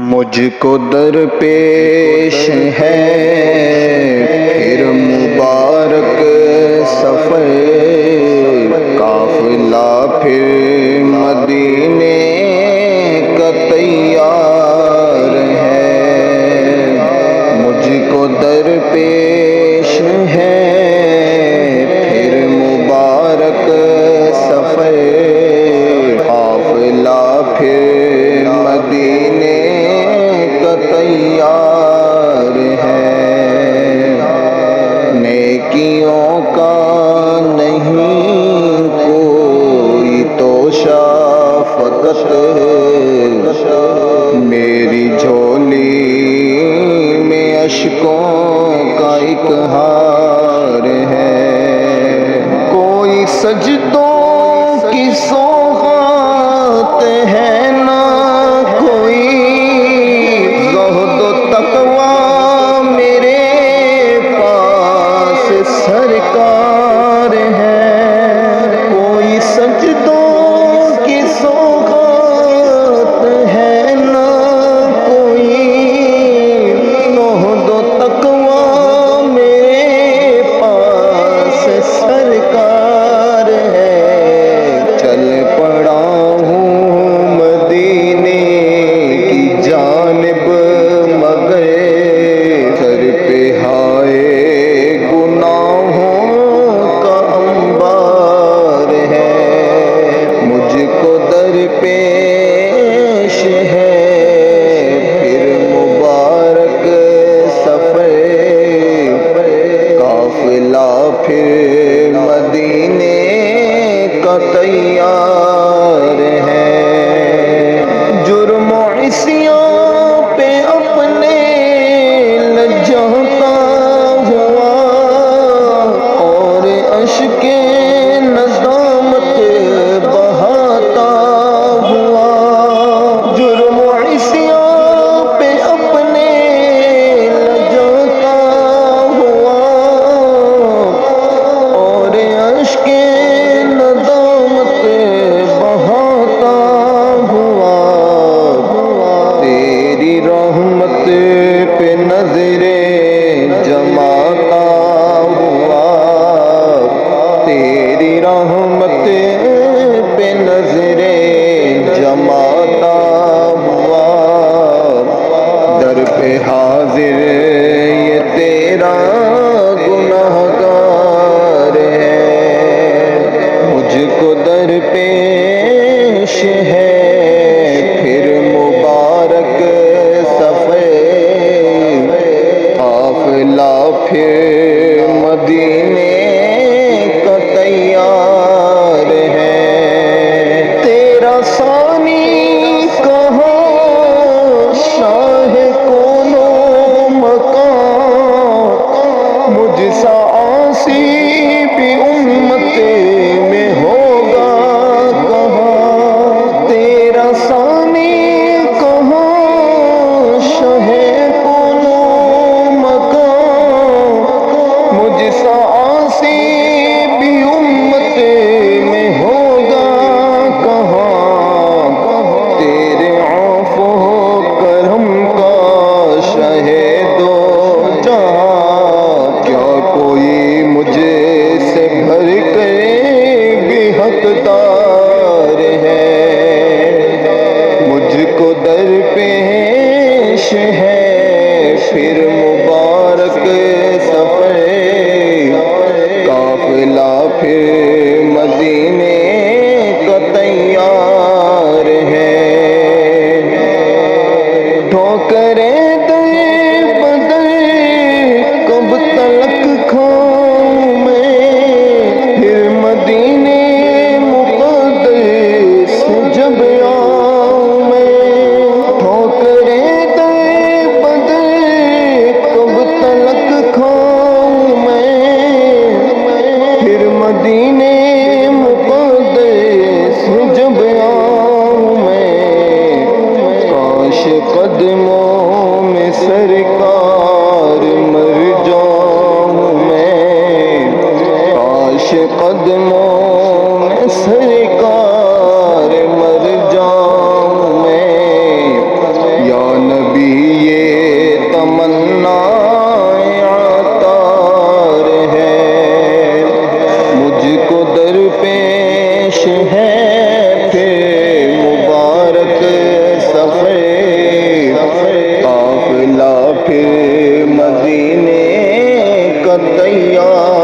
مجھ کو درپیش ہے پھر مبارک سفر، قافلہ پھر مدینے کا تیار ہے۔ مجھ کو درپیش ہے پھر مبارک سفر، قافلہ پھر مدینے کا تیار ہے۔ نیکیوں کا نہیں کوئی توشہ، فقط میری جھولی میں اشکوں کا ایک ہار ہے۔ کوئی سجدوں کی سوغات ہے نہ کوئی، زہد و تقویٰ میرے پاس سرکار ہے۔ کوئی سجدوں کی سوغات ہے نہ کوئی، زہد و تقویٰ میرے پاس سرکار ہے۔ چل پڑا ہوں مدینے کی جانب، مگر سر پہ ہائے گناہوں کا انبار ہے۔ مجھ کو درپیش ہے پھر مبارک سفر، قافلہ پھر مدینے کا تیار ہے۔ جرم و عصیاں پہ اپنے لجاتا ہوا اور اشک ندامت بہاتا ہوا۔ جرم و عصیاں پہ اپنے لجاتا ہوا اور اشک ندامت بہاتا ہوا۔ تیری رحمت پہ نظریں جماتا ہوا، تیری رحمت پہ نظریں جماتا ہوا۔ در پہ حاضر یہ تیرا گنہگار ہے۔ مجھ کو درپیش ہے پھر مبارک سفر، قافلہ پھر مدینے کا تیار ہے۔ تیرا ثانی کہاں شاہ کون و مکان، مجھ سا عاصی بھی امت میں ہوگا کہاں۔ تیرا ثانی کہاں شاہ کون و مکان، مجھ سا عاصی بھی امت میں ہوگا کہاں۔ تیرے عفو و کرم کا شاہد و جہاں، کیا کوئی مجھے سے بھر کر بھی حقدار ہے۔ مجھ کو درپیش ہے پھر مبارک سفر، قافلہ پھر مدینے کا تیار ہے۔ ٹھوکریں در بدر کب تلک کھاؤں میں، پھر مدینے مقدس جب آؤں میں۔ ٹھوکریں در بدر کب تلک کھاؤں میں، پھر مدینے مقدس جب آؤں میں۔ کاش قدموں میں سرکار مر جاؤں میں، کاش قدموں میں سرکار مر جاؤں میں، یا کا تیار